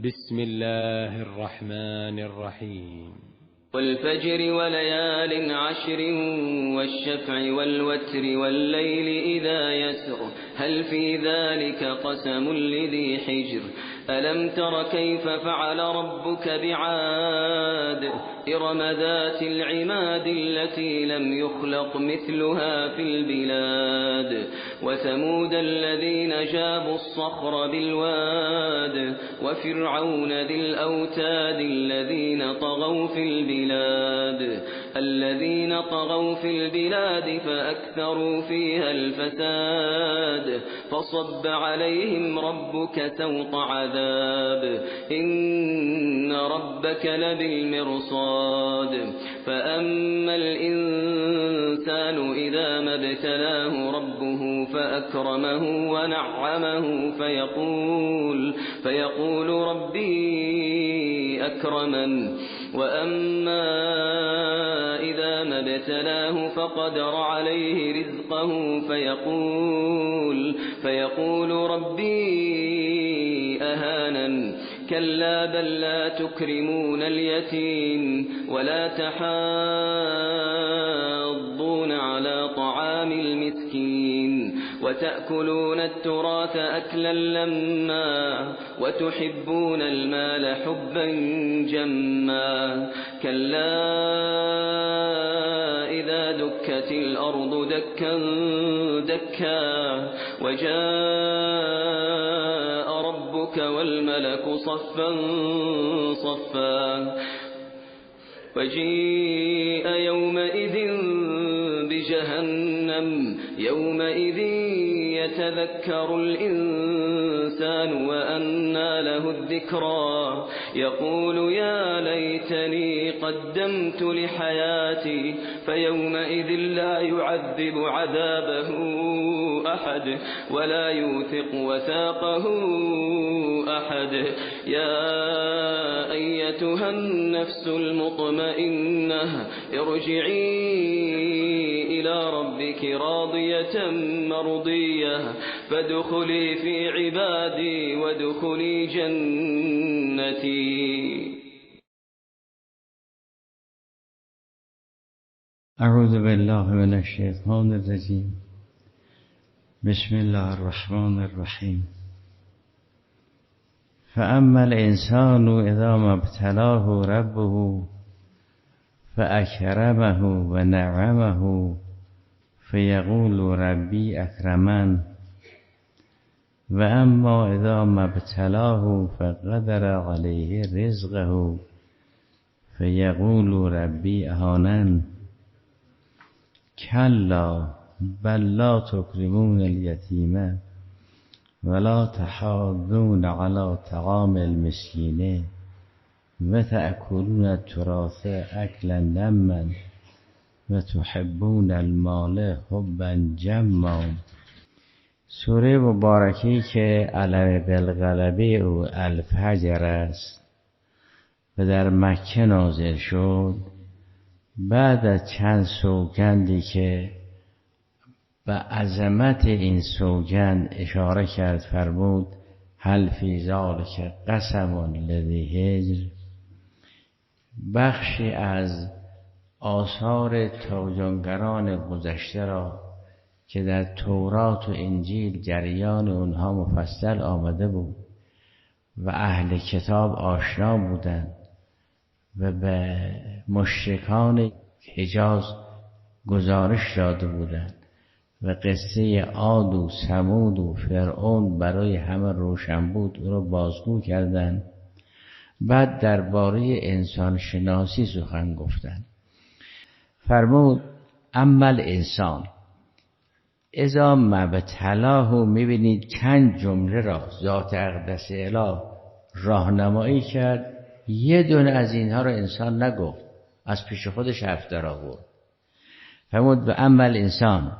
بسم الله الرحمن الرحيم والفجر وليال عشر والشفع والوتر والليل إذا يسر هل في ذلك قسم لذي حجر ألم تر كيف فعل ربك بعاد إرم ذات العماد التي لم يخلق مثلها في البلاد وثمود الذين جابوا الصخر بالواد وفرعون ذي الأوتاد الذين طغوا في البلاد فأكثروا فيها الفساد فصب عليهم ربك سوط عذاب إن ربك لبالمرصاد فأما الإنسان إذا ما ابتلاه ربه فأكرمه ونعمه فيقول ربي أكرمن وأما إذا ما ابتلاه فقدر عليه رزقه فيقول ربي أهانن كلا بل لا تكرمون اليتيم ولا تحاضون على طعام المسكين وتأكلون التراث أكلا لما وتحبون المال حبا جما كلا إذا دكت الأرض دكا دكا وجاء ربك والملك صفا صفا وجيء يومئذ بجهنم يومئذ يتذكر الإنسان وأنى له الذكرى يقول يا ليتني قدمت لحياتي فيومئذ لا يعذب عذابه أحد ولا يوثق وثاقه أحد يا أيتها النفس المطمئنة ارجعي إلى ربك راضية مرضية فادخلي في عبادي وادخلي جنتي. اعوذ بالله من الشیطان الرجیم. بسم الله الرحمن الرحیم. فاما الانسان اذا ما ابتلاه ربه فاکرمه و نعمه فیقول ربی اکرمن و اما اذا ما ابتلاه فقدر علیه رزقه فیقول ربی اهانن کلا بل لا تکرمون الیتیم ولا تحاضون على طعام المسکین و تأکلون التراث اکلا لما و تحبون المال حبا جما. سوره مبارکی که علم بالغلبه او الفجر است و در مکه نازل شد، بعد از چند سوگندی که به عظمت این سوگند اشاره کرد فرمود هل فی ذلک قسم لذی حجر، بخشی از آثار تاجانگران گذشته را که در تورات و انجیل جریان اونها مفصل آمده بود و اهل کتاب آشنا بودند و به مشرکان حجاز گزارش داده بودند و قصه عاد و ثمود و فرعون برای همه روشن بود، او را بازگو کردند. بعد درباره انسان شناسی سخن گفتند. فرمود اما الانسان اذا ما ابتلاه، میبینید چند جمله را ذات اقدس اله راهنمایی کرد، یه دونه از اینها را انسان نگفت، از پیش خودش حرف در آورد. فرمود و اما الانسان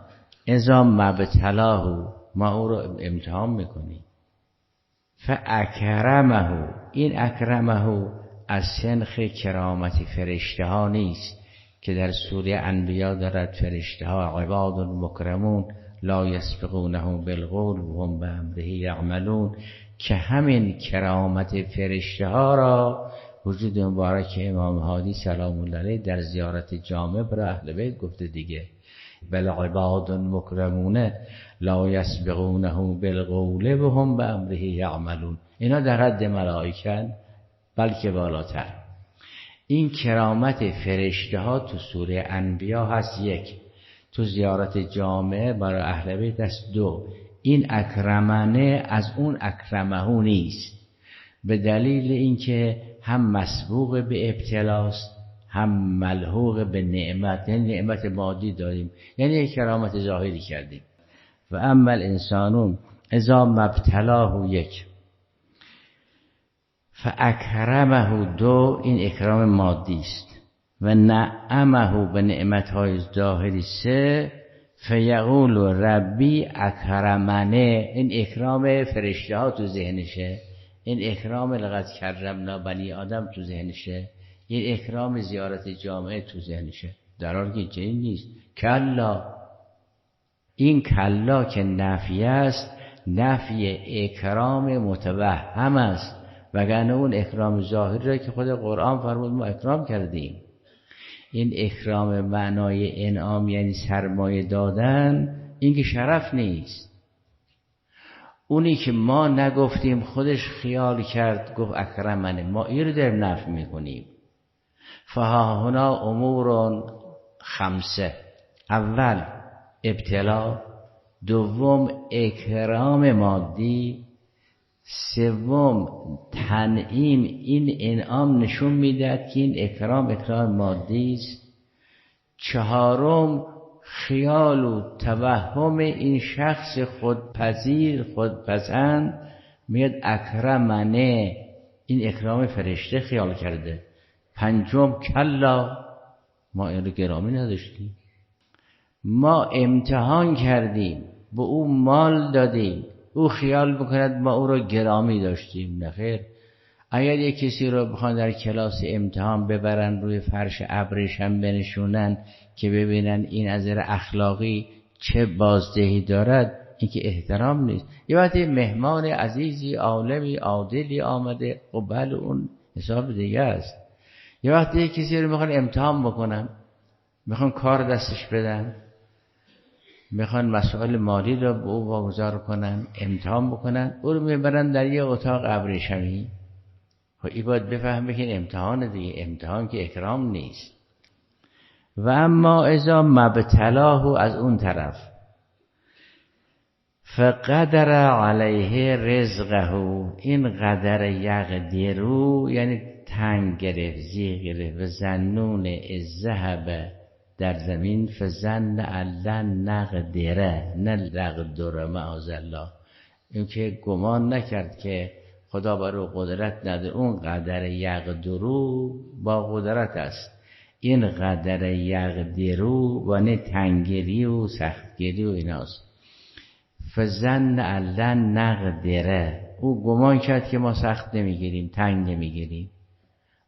اذا ما ابتلاه، ما او را امتحان میکنیم، فاکرمه، این اکرمه از سنخ کرامت فرشته ها نیست که در سوره انبیا دارد فرشته ها عباد مکرمون لا یسبقونه بالقول و هم بامره یعملون، که همین کرامت فرشته ها را وجود مبارک امام هادی سلام الله علیه در زیارت جامع برای اهل بیت گفته دیگه. بل عباد مکرمون لا یسبقونه بالقول وهم بامره یعملون. اینا در حد ملائکه بلکه بالاتر. این کرامت فرشته ها تو سوره انبیا هست، یک. تو زیارت جامعه برای اهل بیت است، دو. این اکرمنه از اون اکرمه نیست، به دلیل اینکه هم مسبوق به ابتلاست هم ملحوق به نعمت، یعنی نعمت مادی داریم، یعنی یک کرامت ظاهری کردیم. و اما الانسان اذا مبتلاه، یک. فاکرمه، دو. این اکرام مادی است. و نعمه، به نعمتهای ظاهری، سه. فیقول ربی اکرمنه، این اکرام فرشته ها تو ذهنشه، این اکرام لقد کرمنا بنی آدم تو ذهنشه، این اکرام زیارت جامعه تو ذهنشه، در حالی که چنین نیست. کلا، این کلا که نفی است، نفی اکرام متوهم است، وگرنه اون اکرام ظاهری را که خود قرآن فرمود ما اکرام کردیم. این اکرام معنای انعام یعنی سرمایه دادن، این که شرف نیست. اونی که ما نگفتیم خودش خیال کرد گفت اکرمنه، ما این رو داریم نفی میکنیم. فها هنا امور خمسه: اول ابتلا، دوم اکرام مادی، سوم تنعیم، این انعام نشون میدهد که این اکرام مادی است، چهارم خیال و توهم این شخص خودپذیر خودپسند میاد اکرمنه، این اکرام فرشته خیال کرده، پنجم کلا، ما این رو گرامی نداشتیم، ما امتحان کردیم، به او مال دادیم، او خیال بکند ما او رو گرامی داشتیم. نخیر. اگر یک کسی رو بخوان در کلاس امتحان ببرن روی فرش ابریشم بنشونن که ببینن این از نظر اخلاقی چه بازدهی دارد، این که احترام نیست. یه وقتی مهمان عزیزی عالمی عادلی آمده، خب بله اون حساب دیگه است. یه وقتی یک کسی رو میخوان امتحان بکنن، میخوان کار دستش بدن، میخوان مسائل مالی رو به او واگذار کنن، امتحان بکنن، او رو میبرن در یه اتاق ابریشمی. خب این باید بفهمه که این امتحان دیگه، امتحان که اکرام نیست. و اما اذا مبتلاه، از اون طرف، فقدر علیه رزقه، این قدر یقدرو یعنی تنگ گرفت، زیغ گرفت، و ظنون الذهب در زمین، فظن ان نقدره، نه نقدره معاذالله، این که گمان نکرد که خدا برای قدرت نداره، اون قدر یقدرو با قدرت است، این قدر یقدرو و نه تنگری و سختگیری و ایناست. فظن ان نقدره، او گمان کرد که ما سخت نمیگیریم، تنگ نمیگیریم،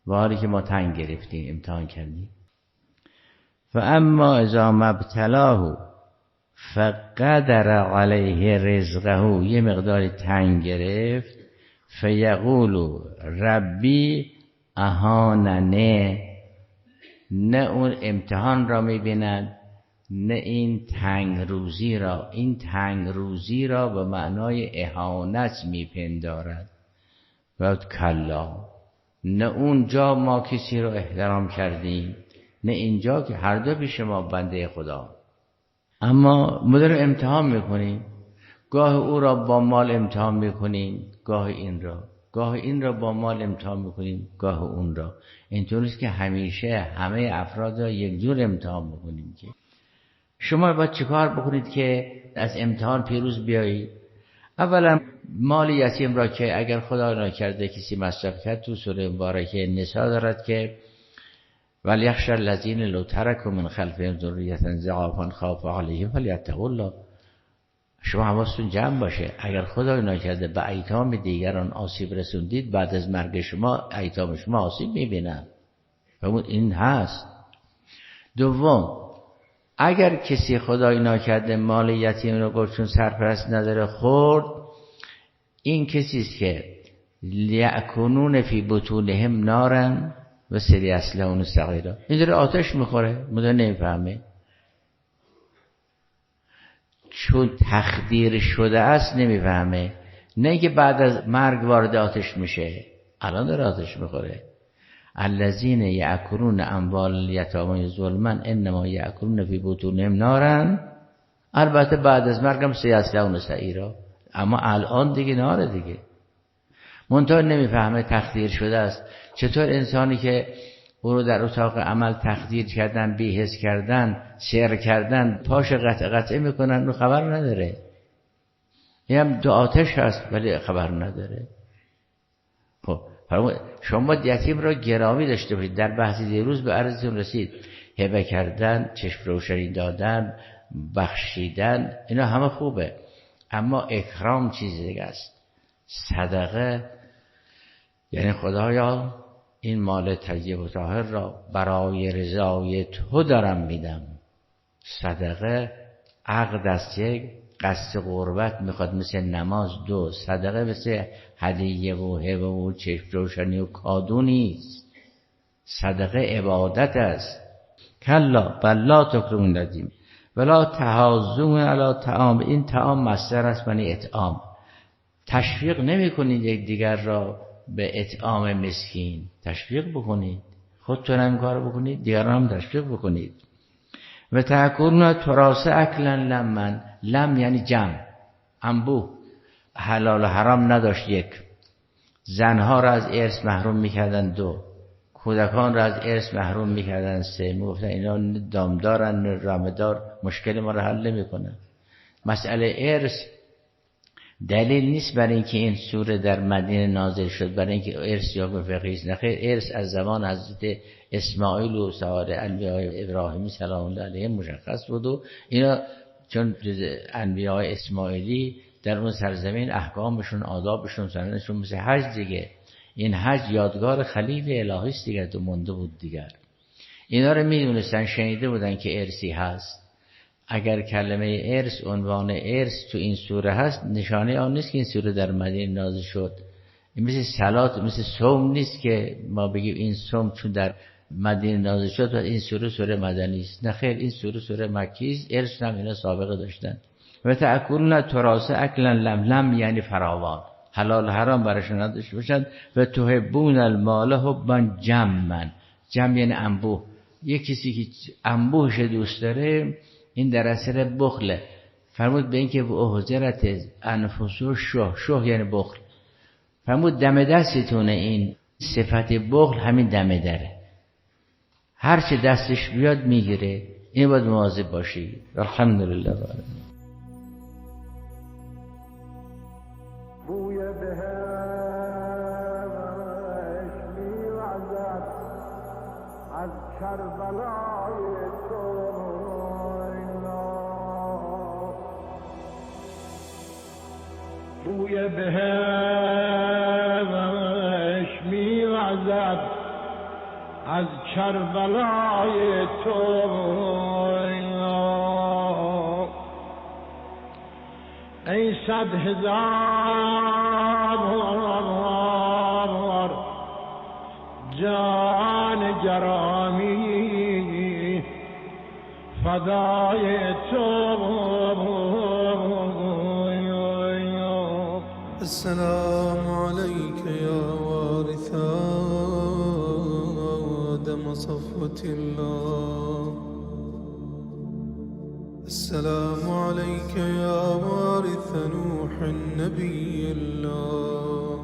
و حالی که ما تنگ گرفتیم، امتحان کردیم. و اما اذا مبتلاه فقدر علیه رزقه، یه مقدار تنگ گرفت، فیقول ربی اهاننه، نه اون امتحان را میبیند نه این تنگ روزی را، این تنگ روزی را به معنای اهانت میپندارد. و کلا، نه اونجا ما کسی رو احترام کردیم نه اینجا که هر دو پیش ما بنده خدا. اما ما رو امتحان میکنیم، گاه او را با مال امتحان میکنیم، گاه این را با مال امتحان میکنیم، گاه اون را. اینطور نیست که همیشه همه افراد را یک جور امتحان میکنیم. که شما باید چیکار بکنید که از امتحان پیروز بیایید؟ اولا مال یتیم را که اگر خدا نکرده کسی مصرف کرد، تو سوره مبارکه نساء دارد که ولیخشی الذین لو ترکوا من خلفهم ذریة ضعافا خافوا علیهم فلیتقوا الله. شما حواستون جمع باشه، اگر خدای نکرده به ایتام دیگران آسیب رسوندید، بعد از مرگ شما ایتام شما آسیب میبینن. این هست. دوم، اگر کسی خدای نکرده مال یتیم رو گفت چون سرپرست نداره خورد، این کسی است که لیأکنون فی بطونهم نارن و سلیصلون سعیرا، این داره آتش میخوره، مدام نمیفهمه، چون تخدیر شده است نمیفهمه. نه اینکه بعد از مرگ وارد آتش میشه، الان داره آتش میخوره. الذین یأکلون اموال الیتامی ظلما انما یأکلون فی بطونهم نارا، البته بعد از مرگ هم سیصلون سعیرا، اما الان دیگه ناره دیگه. منتها نمیفهمه تخدیر شده است. چطور انسانی که او رو در اتاق عمل تخدیر کردن، بی‌حس کردن، سیر کردن، پاش قطعه میکنن، رو خبر نداره. این هم دو آتش هست ولی خبر نداره. خب شما یتیم را گرامی داشته باشید. در بحثی دیروز به عرضتون رسید، هبه کردن، چشم روشنی دادن، بخشیدن، اینا همه خوبه، اما اکرام چیز دیگه است. صدقه یعنی خدایا این مال طیب و طاهر را برای رضای تو دارم میدم. صدقه عقد است، یک قصد قربت میخواد، مثل نماز دو. صدقه مثل هدیه و هبه و چشم روشنی و کادو نیست. صدقه عبادت است. کلا بل لا تکرمون الدین ولا تحاضون علی طعام، این طعام مصدر است معنی اطعام. تشویق نمی کنید یک دیگر را به اطعام مسکین، تشویق بکنید، خودتون هم کار بکنید، دیگران هم تشویق بکنید. و تأکلون تراث اکلا لمن، لم یعنی جمع، انبوه. حلال و حرام نداشت یک. زنها را از ارث محروم میکردن دو. کودکان را از ارث محروم میکردن سه. میگفتن اینا دامدارن، رامدار، مشکل ما را حل نمیکنن. مسئله ارث دلیل نیست برای اینکه این سوره در مدینه نازل شد برای اینکه ارث یا فقهی است. نخیر، ارث از زمان حضرت اسماعیل و سایر انبیاء ابراهیمی سلام الله علیهم مشخص بود و اینا چون جز انبیاء اسماعیلی در اون سرزمین احکامشون، آدابشون، سنتشون مثل حج دیگه. این حج یادگار خلیل الهی است دیگه، تو مونده بود دیگر. اینا رو میدونستن، شنیده بودن که ارثی هست. اگر کلمه ارث، عنوان ارث تو این سوره هست، نشانه آن نیست که این سوره در مدینه نازل شد. این مثل صلات، مثل صوم نیست که ما بگیم این صوم چون در مدینه نازل شد و این سوره مدنی است. نه خیر، این سوره مکی است. ارث هم اینا سابقه داشتن. و تأکلون تراث اکلا لم یعنی فراوان، حلال حرام براشون نداشته باشند. و تحبون المال حبا جما، جمع یعنی انبوه. یک کسی که انبوهش دوست داره، این در اثر بخله. فرمود به اینکه احضرت انفس شه یعنی بخل. فرمود دم دستتونه، این صفت بخل همین دم دره، هر چه دستش بیاد میگیره. این باید مواظب باشی. الحمدلله رب العالمین. بوی بهش میوزد از کربلای تو، بوی بهش میوزد از کربلای تو. ای 100,000 جان گرامی فدای تو. السلام عليك يا وارث آدم صفوة الله. السلام عليك يا وارث نوح النبي الله.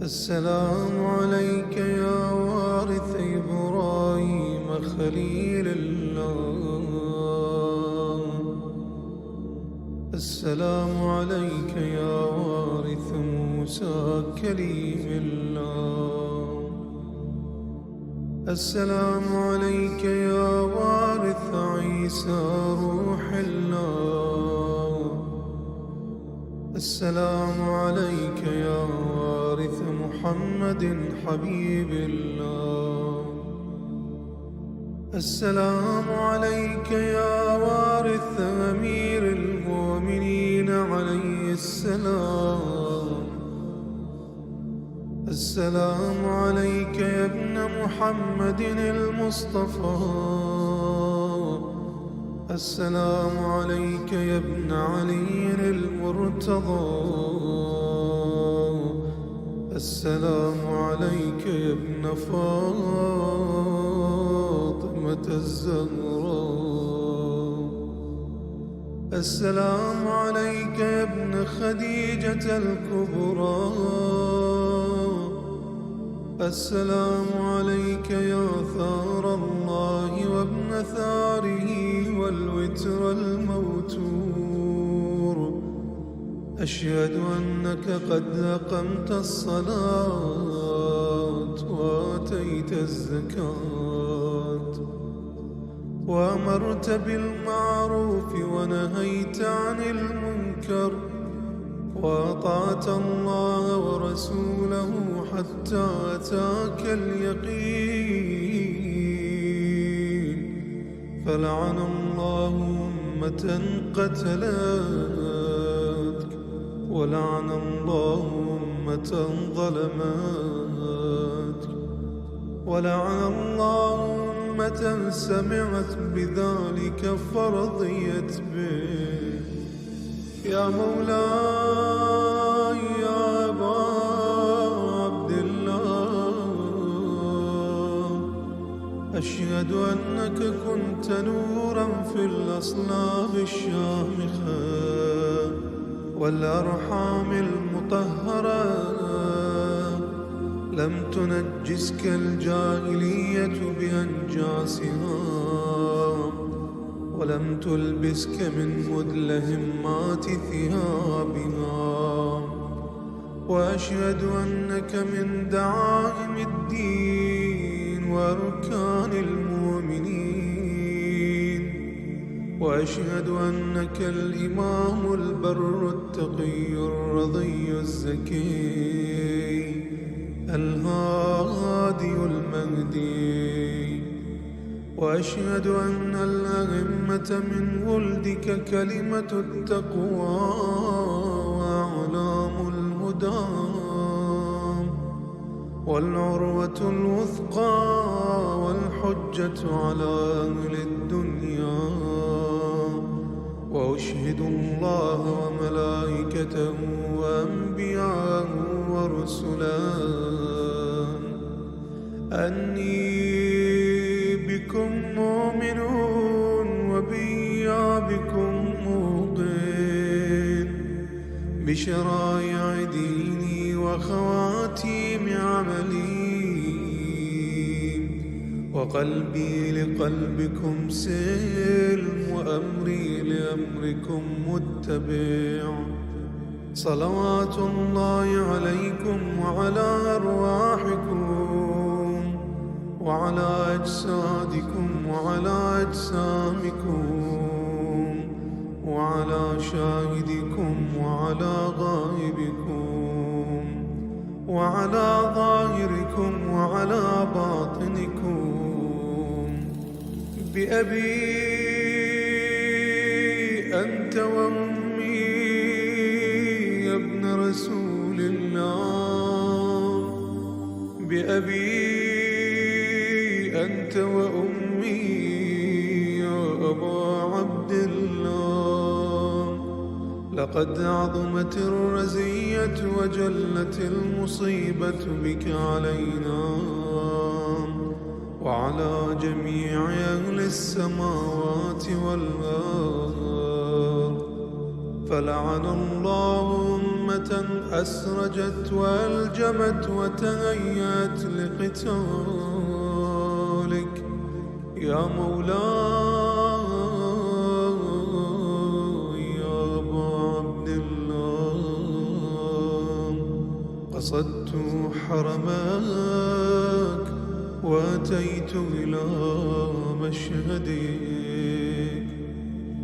السلام عليك يا وارث إبراهيم خليل الله. السلام عليك يا وارث موسى كليم الله. السلام عليك يا وارث عيسى روح الله. السلام عليك يا وارث محمد حبيب الله. السلام عليك يا وارث أمير المؤمنين عليه السلام. السلام عليك يا ابن محمد المصطفى. السلام عليك يا ابن علي المرتضى. السلام عليك يا ابن فاطمة الزهراء. السلام عليك يا ابن خديجة الكبرى. السلام عليك يا ثار الله وابن ثاره والوتر الموتور. أشهد أنك قد أقمت الصلاة وآتيت الزكاة وأمرت بالمعروف ونهيت عن المنكر وأطعت الله ورسوله حتى أتاك اليقين. فلعن الله أمة قتلتك ولعن الله أمة ظلمتك ولعن الله أمة سمعت بذلك فرضيت به. يا مولاي يا أبا عبد الله، أشهد أنك كنت نورا في الأصلاب الشامخة والأرحام المطهرة، لم تنجسك الجاهلية بأنجاسها ولم تلبسك من مدلهمات ثيابها. وأشهد أنك من دعائم الدين وأركان المؤمنين. وأشهد أنك الإمام البر التقي الرضي الزكي الهادي المهدي. وأشهد أن الأئمة من ولدك كلمة التقوى وأعلام الهدى والعروة الوثقى والحجة على أهل الدنيا. وأشهد الله وملائكته وأنبياءه ورسله أني بكم مؤمنون وبإيابكم موقن بشرائع ديني وخواتيم عملي، وقلبي لقلبكم سلم وأمري لأمركم متبع. صلوات الله عليكم وعلى أرواحكم وعلى أجسادكم وعلى أجسامكم وعلى شاهدكم وعلى غائبكم وعلى ظاهركم وعلى باطنكم. بأبي أنت وأمي يا ابن رسول الله. بأبي أنت وأمي يا أبا عبد الله. لقد عظمت الرزية وجلت المصيبة بك علينا وعلى جميع أهل السماوات والأرض. فلعن الله أمة أسرجت وألجمت وتهيأت لقتالك يا مولاي يا أبا عبد الله. قصدت حرمك وأتيت إلى مشهدك.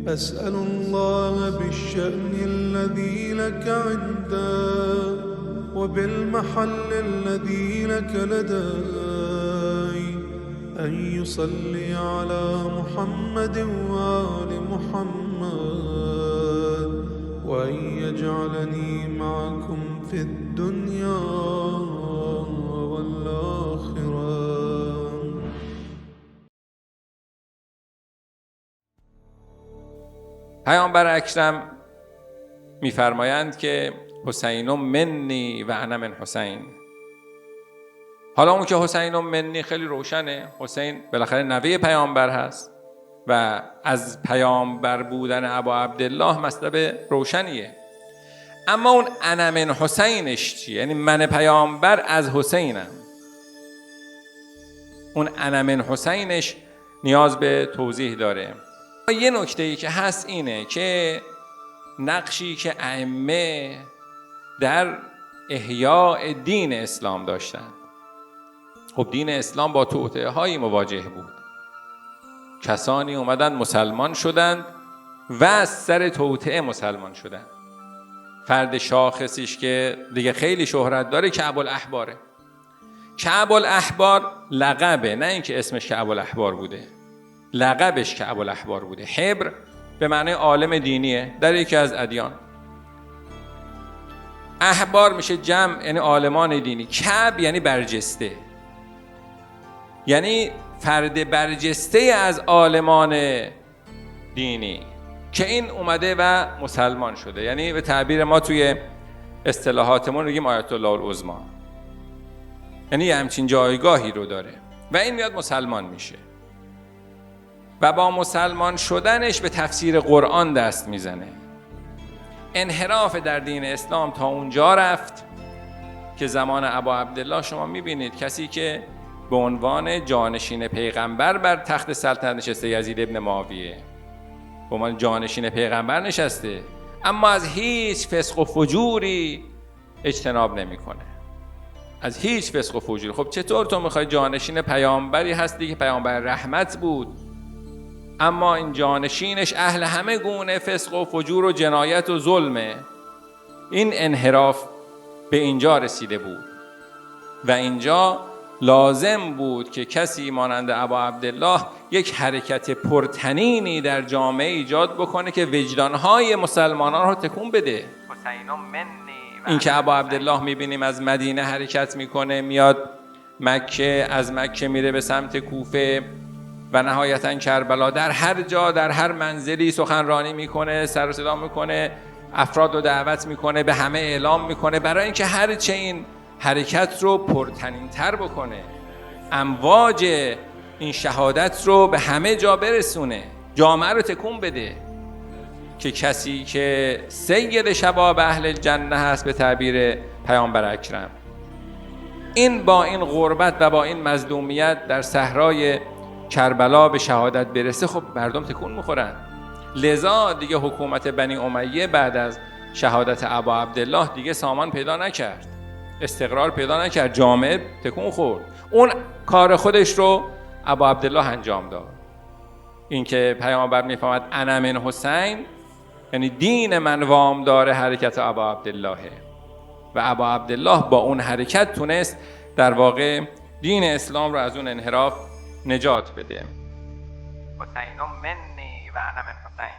أسأل الله بالشأن الذي لك عنده وبالمحل الذي لك لدي أن يصلي على محمد وآل محمد وأن يجعلني معكم في الدنيا والآخرة. پیامبر اکرم می‌فرمایند که حسین منی و انا من حسین. حالا اون که حسین منی خیلی روشنه، حسین بالاخره نوه پیامبر هست و از پیامبر بودن ابا عبدالله مطلب روشنیه. اما اون انا من حسینش چیه؟ یعنی من پیامبر از حسینم. اون انا من حسینش نیاز به توضیح داره. یه نکته‌ای که هست اینه که نقشی که ائمه در احیاء دین اسلام داشتن. خب دین اسلام با توطئه‌هایی مواجه بود. کسانی اومدن مسلمان شدند و از سر توطئه مسلمان شدند. فرد شاخصیش که دیگه خیلی شهرت داره کعب الاحباره. کعب الاحبار لقبه، نه اینکه اسمش کعب الاحبار بوده، لقبش کعب الاحبار بوده. حبر به معنی عالم دینیه در یکی از ادیان. احبار میشه جمع، یعنی عالمان دینی. کعب یعنی برجسته، یعنی فرد برجسته از عالمان دینی که این اومده و مسلمان شده. یعنی به تعبیر ما توی اصطلاحاتمون میگیم آیت الله العظمی، یعنی همچین جایگاهی رو داره و این میاد مسلمان میشه و با مسلمان شدنش به تفسیر قرآن دست میزنه. انحراف در دین اسلام تا اونجا رفت که زمان ابا عبدالله شما میبینید کسی که به عنوان جانشین پیغمبر بر تخت سلطنت نشسته، یزید ابن معاویه به عنوان جانشین پیغمبر نشسته، اما از هیچ فسق و فجوری اجتناب نمیکنه، از هیچ فسق و فجوری. خب چطور تو میخوای جانشین پیامبری هستی که پیامبر رحمت بود، اما این جانشینش اهل همه گونه فسق و فجور و جنایت و ظلمه؟ این انحراف به اینجا رسیده بود و اینجا لازم بود که کسی مانند ابا عبدالله یک حرکت پرتنینی در جامعه ایجاد بکنه که وجدانهای مسلمانان رو تکون بده. این که ابا عبدالله میبینیم از مدینه حرکت میکنه میاد مکه، از مکه میره به سمت کوفه و نهایتاً کربلا، در هر جا در هر منزلی سخنرانی میکنه، سر و صدا میکنه، افراد رو دعوت میکنه، به همه اعلام میکنه برای اینکه هر چه این حرکت رو پرتنین تر بکنه، امواج این شهادت رو به همه جا برسونه، جامعه رو تکون بده که کسی که سید شباب اهل الجنه هست به تعبیر پیامبر اکرم، این با این غربت و با این مظلومیت در صحرای کربلا به شهادت برسه، خب مردم تکون میخورن. لذا دیگه حکومت بنی امیه بعد از شهادت ابا عبدالله دیگه سامان پیدا نکرد، استقرار پیدا نکرد، جامعه تکون خورد. اون کار خودش رو ابا عبدالله انجام داد. این که پیامبر میفهمد انا من حسین، یعنی دین من وام داره حرکت ابا عبدالله و ابا عبدالله با اون حرکت تونست در واقع دین اسلام رو از اون انحراف نجات بده. حسین منی و انا من حسین.